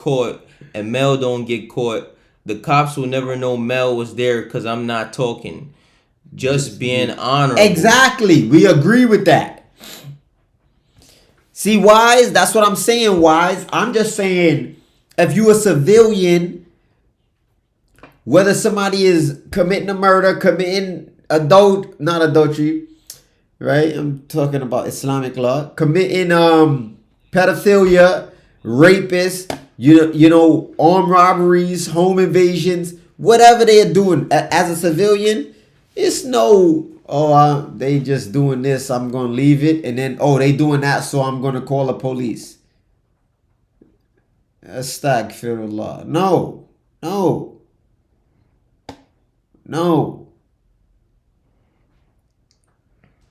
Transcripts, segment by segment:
caught and Mel don't get caught, the cops will never know Mel was there because I'm not talking. Just being honorable. Exactly. We agree with that. See, Wise, that's what I'm saying, Wise. I'm just saying, if you a civilian, whether somebody is committing a murder, committing not adultery, right? I'm talking about Islamic law. Committing pedophilia, rapists, armed robberies, home invasions, whatever they are doing as a civilian, it's no, they just doing this, I'm going to leave it. And then, they doing that, so I'm going to call the police. Astaghfirullah. No.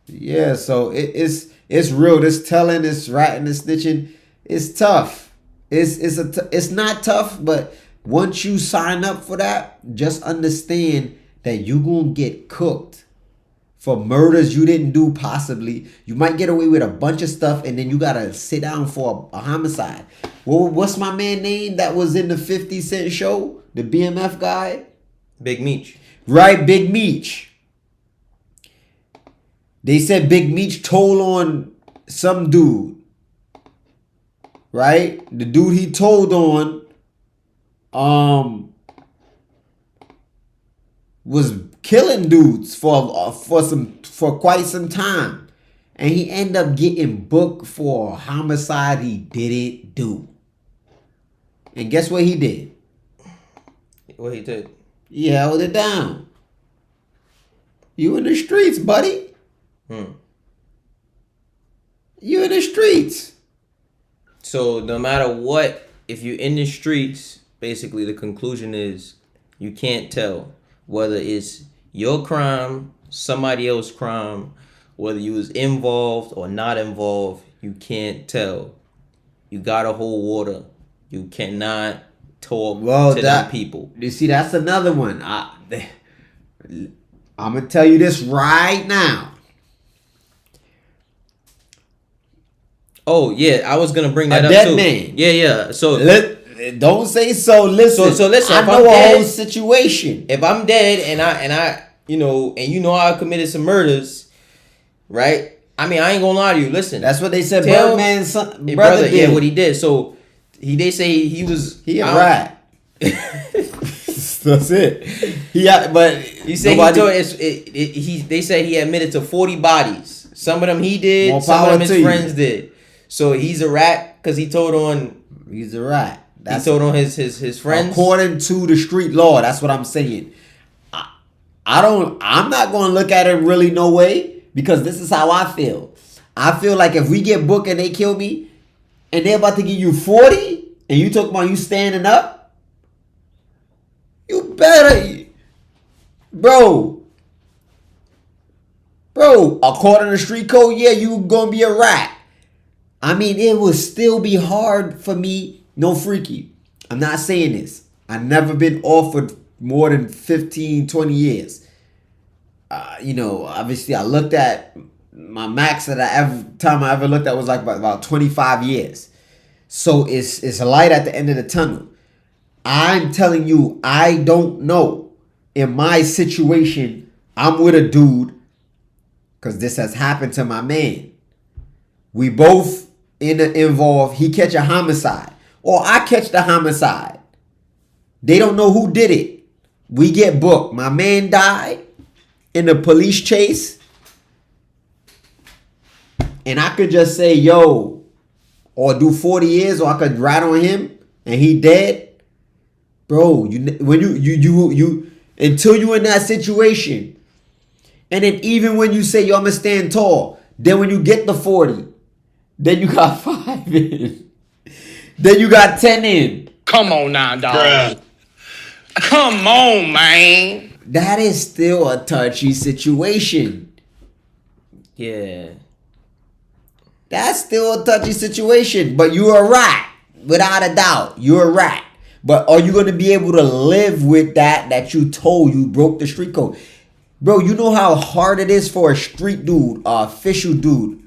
Yeah, so it's real. This telling, this ratting, this snitching, it's tough. It's not tough, but once you sign up for that, just understand that you gonna get cooked for murders you didn't do. Possibly you might get away with a bunch of stuff, and then you gotta sit down for a homicide. What's my man name that was in the 50 Cent show, the BMF guy? Big Meech. Right, Big Meech. They said Big Meech told on some dude. Right? The dude he told on was killing dudes for quite some time. And he ended up getting booked for a homicide he didn't do. And guess what he did? What he did? He held it down. You in the streets, buddy. You in the streets. So no matter what, if you're in the streets, basically the conclusion is you can't tell whether it's your crime, somebody else's crime, whether you was involved or not involved. You can't tell. You gotta hold water. You cannot talk to them people. You see, that's another one. I'm gonna tell you this right now. Oh yeah, I was gonna bring that up too. Man. Yeah. So don't say so. Listen. So listen. I know a whole situation. If I'm dead and I I committed some murders, right? I mean, I ain't gonna lie to you. Listen, that's what they said. Birdman's brother did. Yeah, what he did. So they say he a rat. That's it. But you say they say he admitted to 40 bodies. Some of them he did. Some of them his friends did. So he's a rat because he told on. He's a rat. He told on his friends. According to the street law, that's what I'm saying. I'm not going to look at it really no way, because this is how I feel. I feel like if we get booked and they kill me, and they're about to give you 40, and you talk about you standing up, you better, bro. According to street code, yeah, you gonna be a rat. I mean, it would still be hard for me. No, freaky. I'm not saying this. I've never been offered more than 15, 20 years. Obviously I looked at my max that time I ever looked at was like about 25 years. So it's a light at the end of the tunnel. I'm telling you, I don't know. In my situation, I'm with a dude, because this has happened to my man. We both involved. He catch a homicide, or I catch the homicide. They don't know who did it. We get booked. My man died in the police chase. And I could just say, yo, or do 40 years, or I could rat on him and he dead. Bro, you until you in that situation. And then even when you say, yo, I'm going to stand tall, then when you get the 40, then you got 5 in. Then you got 10 in. Come on now, dog. Bruh. Come on, man. That is still a touchy situation. Yeah. That's still a touchy situation. But you're a rat. Without a doubt. You're a rat. But are you going to be able to live with that you told you broke the street code? Bro, you know how hard it is for a street dude, official dude,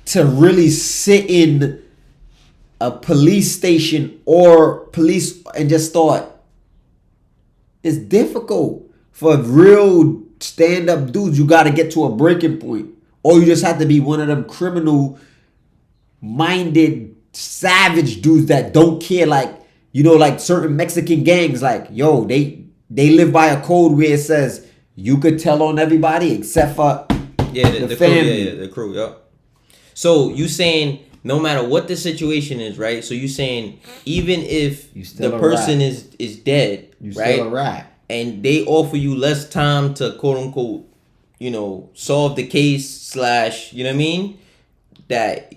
to really sit in a police station or police and just thought it's difficult for real stand-up dudes. You got to get to a breaking point, or you just have to be one of them criminal-minded, savage dudes that don't care. Like, you know, like certain Mexican gangs, like, yo, they live by a code where it says you could tell on everybody except for the family. crew, the crew, yep. So you saying no matter what the situation is, right? So you saying even if the person is dead, you right? still a rat. And they offer you less time to quote unquote, you know, solve the case / you know what I mean? That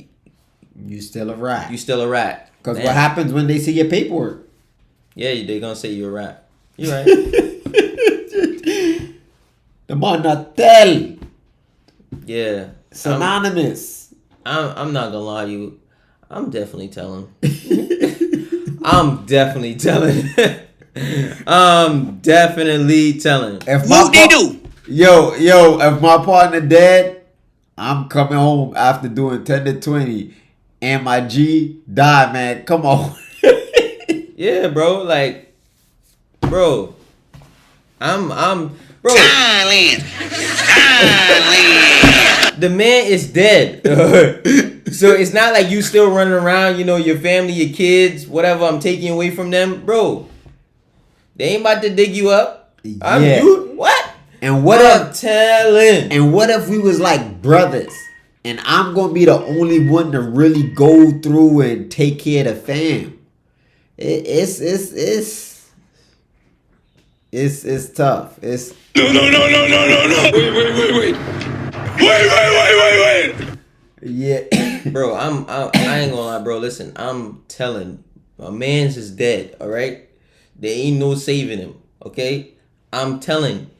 you still a rat. You still a rat. Because what happens when they see your paperwork? Yeah, they're gonna say you're a rat. You're right. The man not tell. Yeah. Synonymous. I'm not gonna lie to you. I'm definitely telling. I'm definitely telling. I'm definitely telling. Yo, if my partner dead, I'm coming home after doing 10 to 20 and my G died, man. Come on. Yeah, bro. Like, bro. I'm bro. Silence. The man is dead. So it's not like you still running around, you know, your family, your kids, whatever I'm taking away from them. Bro, they ain't about to dig you up. What? And what if we was like brothers and I'm gonna be the only one to really go through and take care of the fam? It's tough. It's No. Wait. yeah. Bro, I ain't gonna lie, bro. Listen, I'm telling, my man's is dead, all right? There ain't no saving him, okay? I'm telling,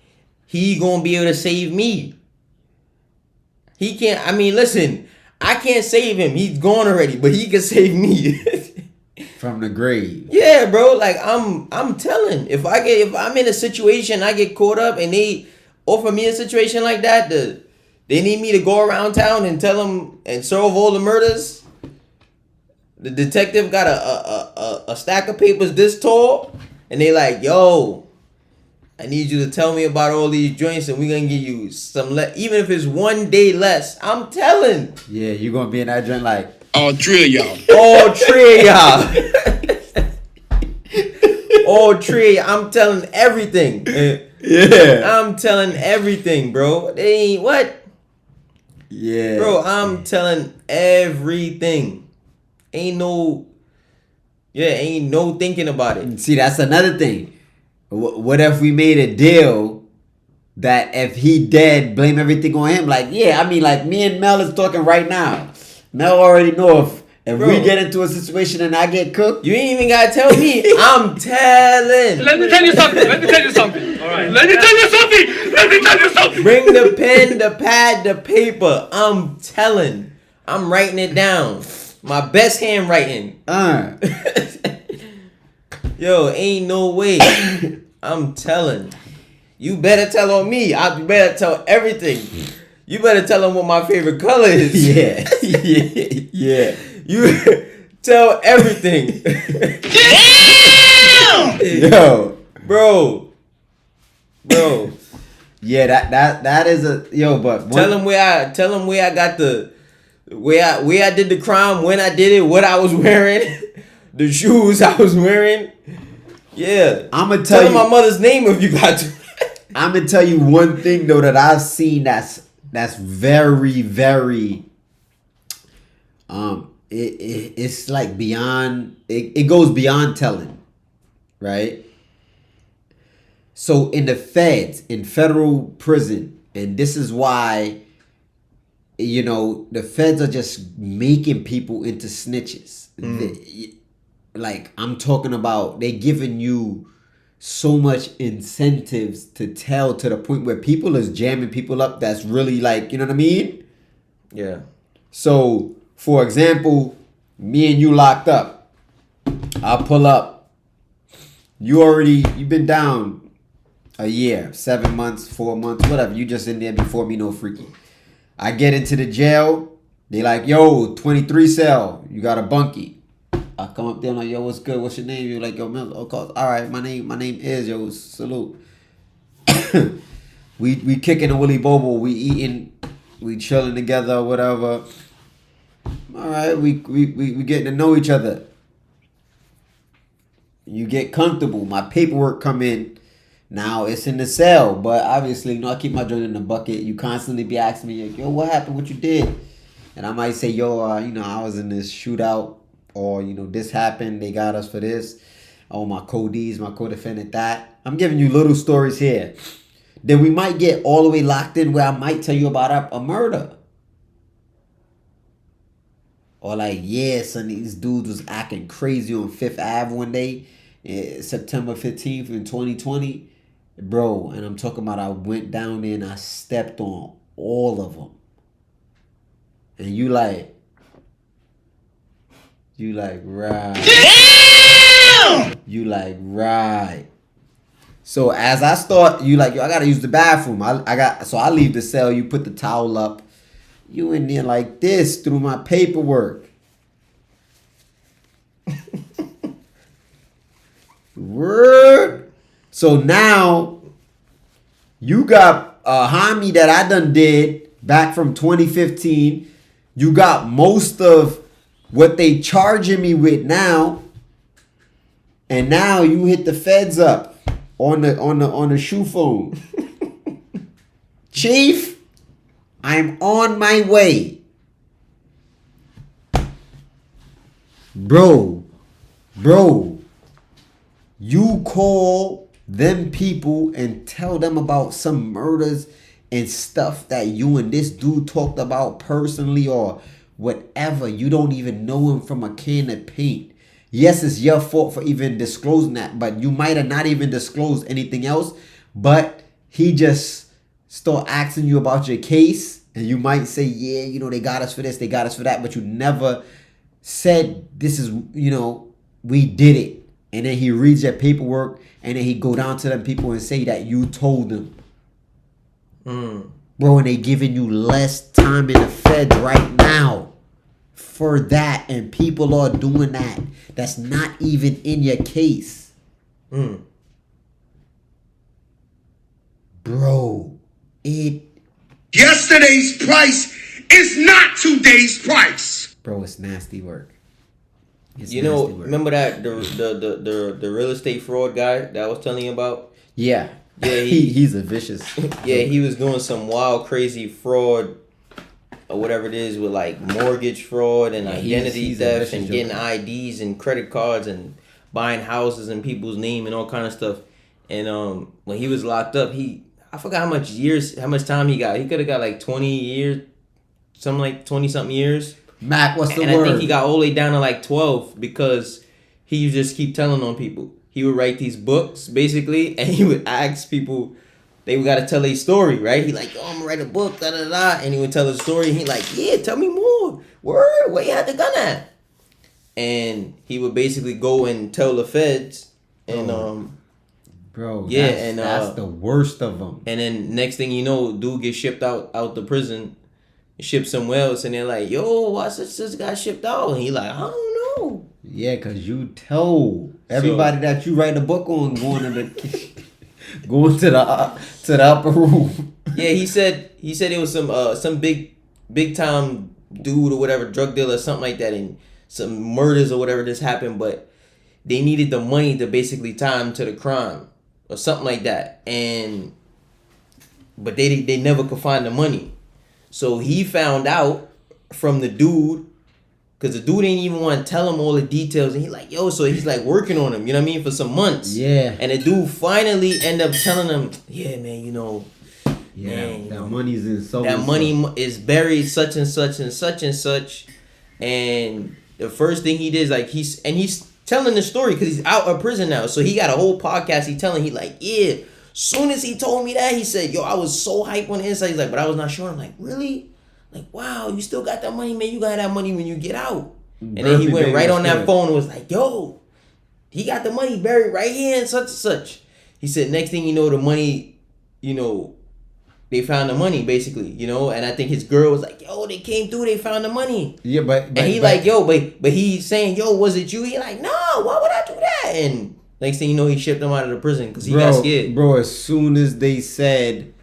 he gonna be able to save me. He can't, I mean, listen, I can't save him. He's gone already, but he can save me. From the grave. Yeah, bro. Like I'm telling. If I'm in a situation, I get caught up, and they offer me a situation like that, they need me to go around town and tell them and solve all the murders. The detective got a stack of papers this tall, and they like, yo, I need you to tell me about all these joints, and we're gonna give you some even if it's 1 day less. I'm telling. Yeah, you're gonna be in that joint like All three of y'all. All three of y'all. All three. I'm telling everything. yeah. I'm telling everything, bro. They ain't what? Yeah. Bro, I'm telling everything. Ain't no thinking about it. See, that's another thing. What if we made a deal that if he dead, blame everything on him? Like, yeah, I mean, like me and Mel is talking right now. Mel already know if Bro, we get into a situation and I get cooked. you ain't even gotta tell me. I'm telling. Let me tell you something. All right. Let me tell you something. Bring the pen, the pad, the paper. I'm telling. I'm writing it down. My best handwriting. Yo, ain't no way. I'm telling. You better tell on me. I better tell everything. You better tell them what my favorite color is. Yeah. yeah. You tell everything. Damn! Yo. Bro. Yeah, that is a but Tell them where I got where I did the crime, when I did it, what I was wearing, the shoes I was wearing. Yeah. I'ma tell them my mother's name if you got to. I'm gonna tell you one thing though that I've seen that's very, very it's like beyond it goes beyond telling, right? So in the feds, in federal prison, and this is why the feds are just making people into snitches. Like I'm talking about, they giving you so much incentives to tell, to the point where people is jamming people up that's really like, you know what I mean? Yeah. So, for example, me and you locked up. I'll pull up. You've been down a year, 7 months, 4 months, whatever. You just in there before me, no freaky. I get into the jail. They like, yo, 23 cell. You got a bunkie. I come up there, I'm like, yo, what's good? What's your name? You're like, yo, Mills. Oh, all right, my name is, yo, salute. we kicking a Willy Bobo. We eating, we chilling together, whatever. All right, we getting to know each other. You get comfortable. My paperwork come in. Now it's in the cell, but obviously, I keep my joint in the bucket. You constantly be asking me, like, yo, what happened? What you did? And I might say, yo, I was in this shootout, or this happened. They got us for this. Oh, my co-Ds, my co-defendant, that. I'm giving you little stories here. Then we might get all the way locked in where I might tell you about a murder. Or like, yeah, son, these dudes was acting crazy on 5th Ave one day, September 15th in 2020. Bro, and I'm talking about I went down there and I stepped on all of them. And you like, right. Damn! You like, right. So as I start, you like, yo, I gotta use the bathroom. So I leave the cell, you put the towel up. You in there like this through my paperwork. Word. So now you got a homie that I done did back from 2015. You got most of what they charging me with now. And now you hit the feds up on the shoe phone. Chief, I'm on my way. Bro, you call them people and tell them about some murders and stuff that you and this dude talked about personally or whatever. You don't even know him from a can of paint. Yes, it's your fault for even disclosing that, but you might have not even disclosed anything else, but he just start asking you about your case, and you might say, yeah, they got us for this, they got us for that, but you never said this is, we did it. And then he reads your paperwork, and then he go down to them people and say that you told them. Bro, and they giving you less time in the feds right now for that, and people are doing that. That's not even in your case. Bro, Yesterday's price is not today's price. Bro, it's nasty work. Remember that the real estate fraud guy that I was telling you about? Yeah. Yeah, he's a vicious. Yeah, he was doing some wild, crazy fraud or whatever it is with like mortgage fraud and identity theft and getting IDs and credit cards and buying houses in people's name and all kind of stuff. And when he was locked up, I forgot how much time he got. He could have got like 20 years, something like 20-something years. Mac, what's the word? I think he got all the way down to like 12 because he would just keep telling on people. He would write these books, basically, and he would ask people, they would got to tell a story, right? He like, I'm going to write a book, da-da-da. And he would tell a story, and he like, yeah, tell me more. Word, where you had the gun at? And he would basically go and tell the feds. And, bro, yeah, that's the worst of them. And then next thing you know, dude gets shipped out the prison, shipped somewhere else, and they're like, yo, why such this guy shipped out? And he like, I don't know. Yeah, cause you told everybody that you write a book on going to the upper room. Yeah, he said it was some big time dude or whatever, drug dealer or something like that, and some murders or whatever just happened, but they needed the money to basically tie him to the crime or something like that, but they never could find the money. So he found out from the dude, because the dude didn't even want to tell him all the details. And he like, yo, so he's like working on him, you know what I mean, for some months. Yeah. And the dude finally ended up telling him, yeah, man, that money's in so that money is buried such and such and such and such. And the first thing he did is like, he's telling the story because he's out of prison now. So he got a whole podcast. He like, yeah. Soon as he told me that, he said, yo, I was so hyped on the inside. He's like, but I was not sure. I'm like, really? Like, wow, you still got that money, man. You got that money when you get out. And then he went right on that phone and was like, yo, he got the money buried right here and such and such. He said, next thing you know, the money, they found the money, basically, you know. And I think his girl was like, yo, they came through, they found the money. Yeah, but and he like, yo, but he's saying, yo, was it you? He like, no, why would I do that? And next thing you know, he shipped him out of the prison because he got scared. Bro, as soon as they said,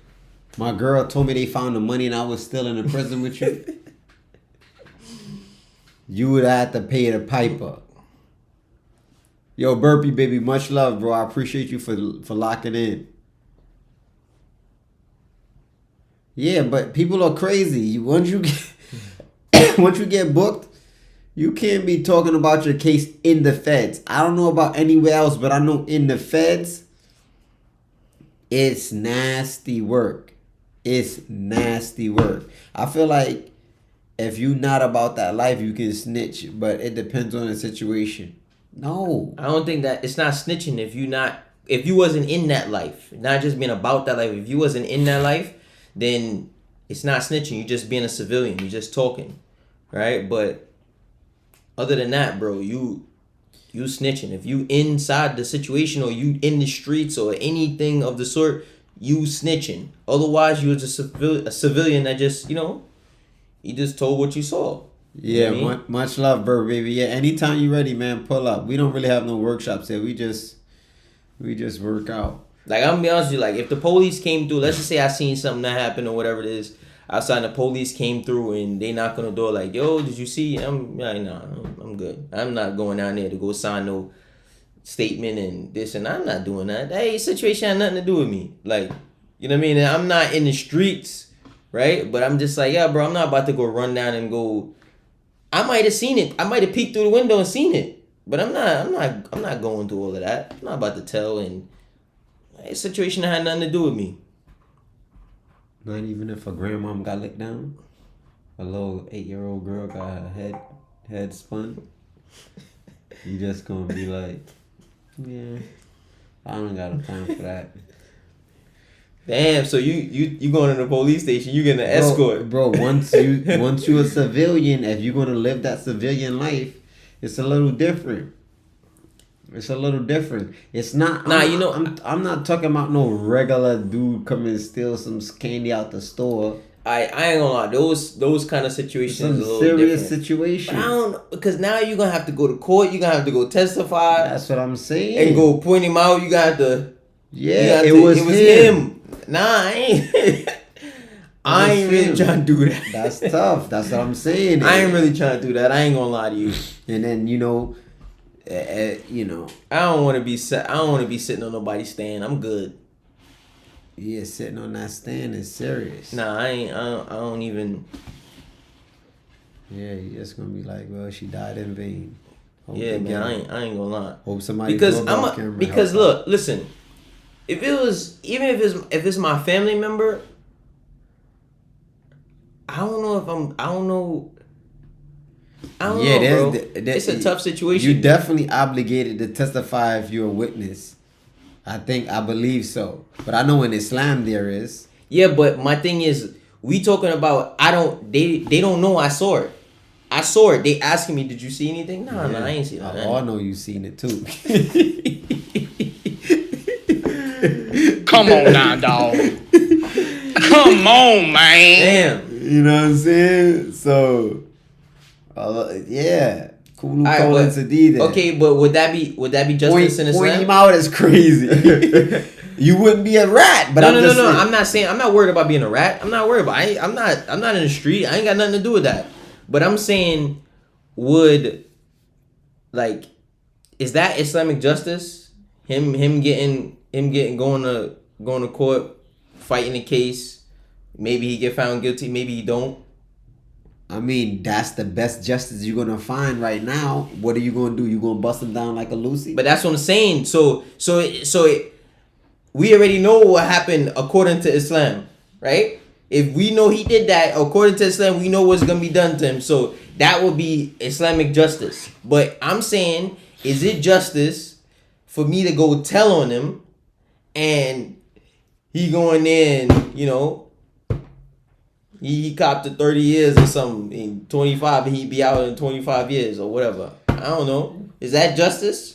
my girl told me they found the money and I was still in the prison with you, you would have to pay the piper. Yo, Burpee baby, much love, bro. I appreciate you for locking in. Yeah, but people are crazy. Once you get booked, you can't be talking about your case in the feds. I don't know about anywhere else, but I know in the feds, it's nasty work. It's nasty work. I feel like if you're not about that life, you can snitch, but it depends on the situation. No. I don't think that it's not snitching if you wasn't in that life, not just being about that life. If you wasn't in that life, then it's not snitching. You're just being a civilian. You're just talking, right? But other than that, bro, you snitching. If you inside the situation or you in the streets or anything of the sort, you snitching. Otherwise, you're just a civilian that just, you just told what you saw. Yeah, You know what I mean? much love, bro, baby. Yeah, anytime you ready, man, pull up. We don't really have no workshops here. We just work out. Like, I'm gonna be honest with you, like, if the police came through, let's just say I seen something that happened or whatever it is, outside the police came through and they knock on the door like, yo, did you see? I'm good. I'm not going down there to go sign no statement and this, and I'm not doing that. That situation had nothing to do with me. Like, you know what I mean? And I'm not in the streets, right? But I'm just like, yeah, bro, I'm not about to go run down and go. I might have seen it. I might have peeked through the window and seen it. But I'm not going through all of that. I'm not about to tell, and a situation that had nothing to do with me. Not even if a grandmom got licked down? A little 8-year-old girl got her head spun? You just gonna be like, yeah, I don't got no time for that. Damn, so you going to the police station, you getting an escort. Bro, once you a civilian, if you're gonna live that civilian life, it's a little different. It's a little different. It's not. I'm not talking about no regular dude coming and steal some candy out the store. I ain't gonna lie. Those kind of situations Some is a little serious different. situation. But I don't, because now you're gonna have to go to court. You're gonna have to go testify. That's what I'm saying. And go point him out. You got to. Yeah, it was him. Nah, I ain't. I ain't really trying to do that. That's tough. That's what I'm saying. I ain't really trying to do that. I ain't gonna lie to you. And then I don't want to be sitting on nobody's stand. I'm good. Yeah, sitting on that stand is serious. Nah, I don't even. Yeah, you're just gonna be like, well, she died in vain. Yeah, man, I ain't gonna lie. Hope somebody because look, listen. If it's my family member, I don't know, bro. It's a tough situation. You're definitely obligated to testify if you're a witness. I believe so. But I know in Islam there is. Yeah, but my thing is, we talking about, they don't know I saw it. I saw it. They asking me, did you see anything? No, I ain't seen it. I all know you seen it too. Come on now, dog. Come on, man. Damn. You know what I'm saying? So, yeah. Kulu Colin Sadida. Okay, but would that be justice in Islam? Point him out as crazy. You wouldn't be a rat, but no. I'm not worried about being a rat. I'm not worried about. I'm not in the street. I ain't got nothing to do with that. But I'm saying, is that Islamic justice? Him getting going to court, fighting the case. Maybe he get found guilty. Maybe he don't. I mean, that's the best justice you're gonna find right now. What are you gonna do? You gonna bust him down like a Lucy? But that's what I'm saying. So we already know what happened according to Islam, right? If we know he did that according to Islam, we know what's gonna be done to him. So that would be Islamic justice. But I'm saying, is it justice for me to go tell on him, and he going in, he copped to 30 years or something in 25, and he be out in 25 years or whatever. I don't know. Is that justice?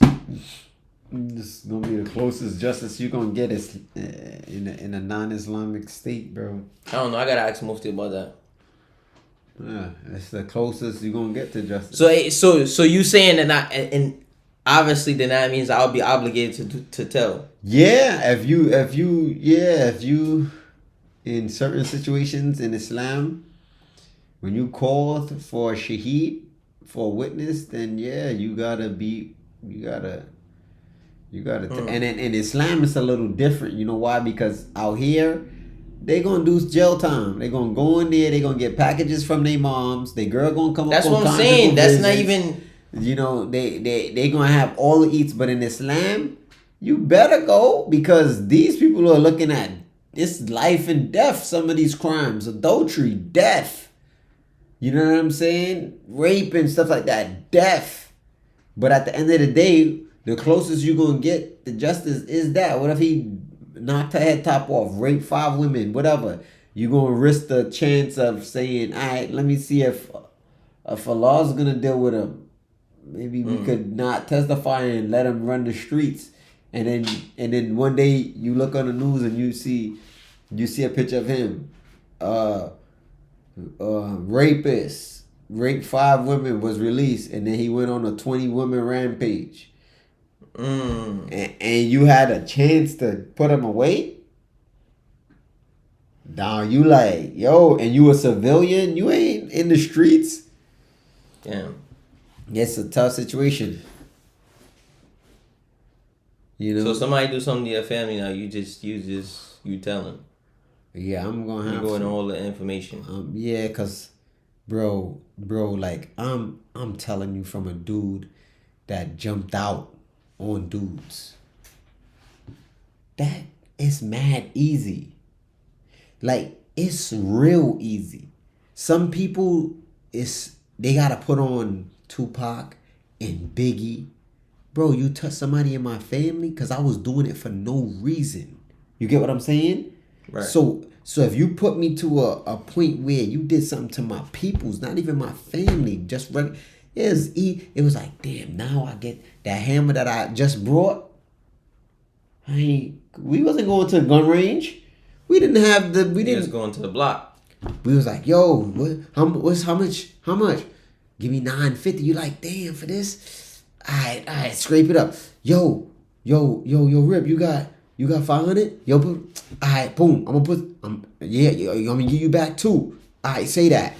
This is gonna be the closest justice you gonna get is in a non-Islamic state, bro. I don't know. I gotta ask Mufti about that. Yeah, it's the closest you gonna get to justice. So you saying that and obviously then that means I'll be obligated to tell. Yeah, if you in certain situations in Islam, when you call for a shaheed, for a witness, then yeah, you gotta. And in Islam, it's a little different. You know why? Because out here, they gonna do jail time. They gonna go in there. They gonna get packages from their moms. Their girl gonna come That's up. what I'm saying. That's not even. You know, they gonna have all the eats. But in Islam, you better go because these people are looking at it's life and death. Some of these crimes, adultery, death. You know what I'm saying? Rape and stuff like that, death. But at the end of the day, the closest you gonna get to justice is that. What if he knocked her head top off, raped 5 women, whatever? You gonna risk the chance of saying, all right, let me see if Allah's gonna deal with him. Maybe we could not testify and let him run the streets. And then one day you look on the news and you see a picture of him. Rapist, raped 5 women, was released, and then he went on a 20 woman rampage. And you had a chance to put him away. Now you like, yo, and you a civilian, you ain't in the streets. Damn. It's a tough situation. You know. So somebody do something to your family now, you tell them. Yeah, I'm gonna have you go into all the information. Yeah, cause, bro, like I'm telling you from a dude that jumped out on dudes. That is mad easy. Like, it's real easy. Some people they gotta put on Tupac and Biggie. Bro, you touch somebody in my family because I was doing it for no reason. You get what I'm saying? Right. So if you put me to a point where you did something to my peoples, not even my family, it was like, damn, now I get that hammer that I just brought. We wasn't going to the gun range. We didn't have we just going to the block. We was like, yo, how much? Give me $9.50. You like, damn, for this? All right, scrape it up. Yo, Rip, you got 500? Yo, all right, boom. I'm gonna give you back 2. All right, say that.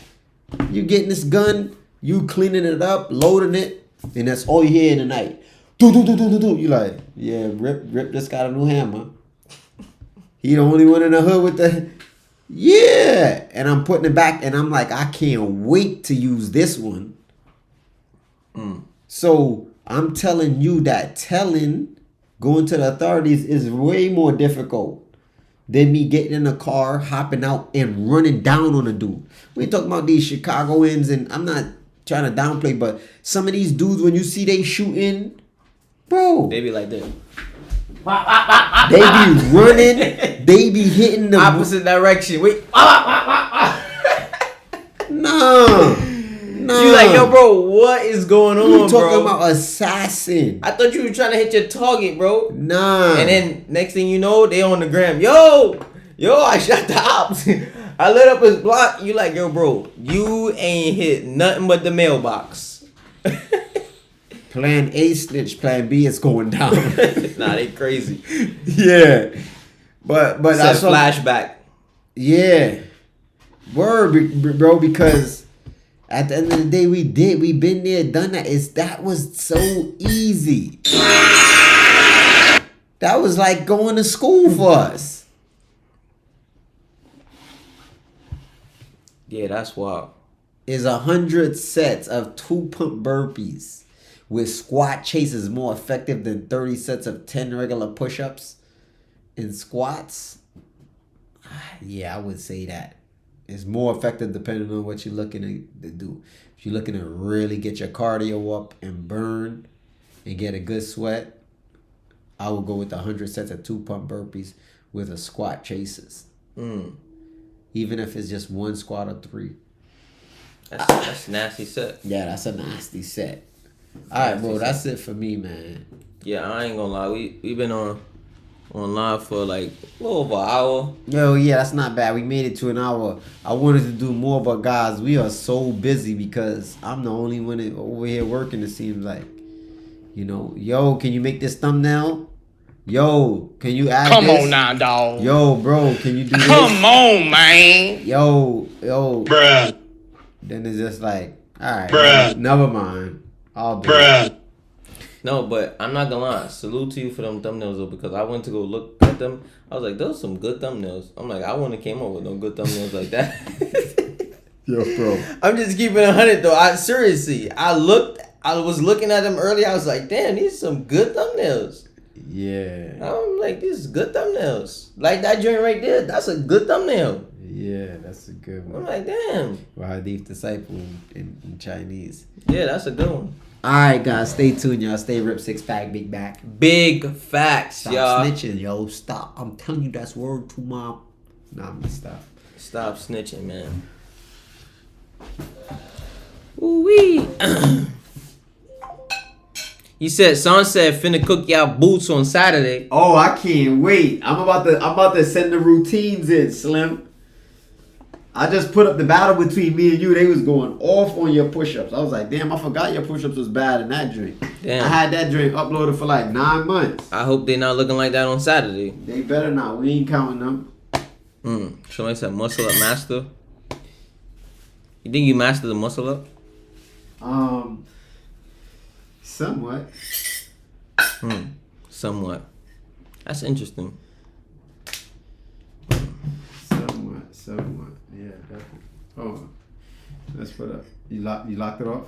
You getting this gun, you cleaning it up, loading it, and that's all you hear in the night. Do. You like, yeah, Rip just got a new hammer. He the only one in the hood with the, yeah. And I'm putting it back, and I'm like, I can't wait to use this one. So I'm telling you that going to the authorities is way more difficult than me getting in a car, hopping out, and running down on a dude. We ain't talking about these Chicagoans, and I'm not trying to downplay, but some of these dudes, when you see they shooting, bro, They be like that. they be running, they be hitting the Opposite direction. Wait. No. You like, yo, bro, what is going on, You talking bro? about assassin. I thought you were trying to hit your target, bro. Nah. And then next thing you know, they on the gram. Yo, I shot the ops. I lit up his block. You like, yo, bro, you ain't hit nothing but the mailbox. Plan A snitch, plan B is going down. Nah, they crazy. Yeah. But that's Said flashback. Yeah. Word, bro, because at the end of the day, we been there, done that. That was so easy. That was like going to school for us. Yeah, that's wild. Is 100 sets of 2-pump burpees with squat chases more effective than 30 sets of 10 regular push-ups in squats? Yeah, I would say that. It's more effective depending on what you're looking to do. If you're looking to really get your cardio up and burn and get a good sweat, I would go with 100 sets of 2-pump burpees with a squat chases. Even if it's just 1 squat or 3. That's a nasty set. Yeah, that's a nasty set. Alright, bro, that's it for me, man. Yeah, I ain't gonna lie. We been on live for like a little over an hour. Yo, yeah, that's not bad. We made it to an hour. I wanted to do more, but guys, we are so busy because I'm the only one over here working, it seems like. You know, yo, can you make this thumbnail? Yo, can you add Come this? on now, dog. Yo, bro, can you do this? Come on, man. Yo. Bruh. Then it's just like, alright, Bruh. never mind. I'll do it. Bruh. No, but I'm not gonna lie. Salute to you for them thumbnails though, because I went to go look at them. I was like, those some good thumbnails. I'm like, I wouldn't have came up with no good thumbnails like that. Yo, bro. I'm just keeping it 100 though. I was looking at them earlier. I was like, damn, these some good thumbnails. Yeah. I'm like, these is good thumbnails. Like that joint right there, that's a good thumbnail. Yeah, that's a good one. I'm like, damn. Hadith disciple in Chinese. Yeah, that's a good one. Alright, guys, stay tuned, y'all. Stay ripped, 6-pack, big back. Big facts, Stop y'all. snitching, yo. Stop. I'm telling you, that's word to mom. Nah, I'm gonna stop. Stop snitching, man. Ooh-wee. He said, son said, finna cook y'all boots on Saturday. Oh, I can't wait. I'm about to send the routines in, Slim. I just put up the battle between me and you. They was going off on your push-ups. I was like, damn, I forgot your push-ups was bad in that drink. Damn. I had that drink uploaded for like 9 months. I hope they not looking like that on Saturday. They better not. We ain't counting them. Somebody said muscle up master. You think you mastered the muscle up? Somewhat. Somewhat. That's interesting. Somewhat. Yeah, definitely. Oh, let's put up. You locked it off?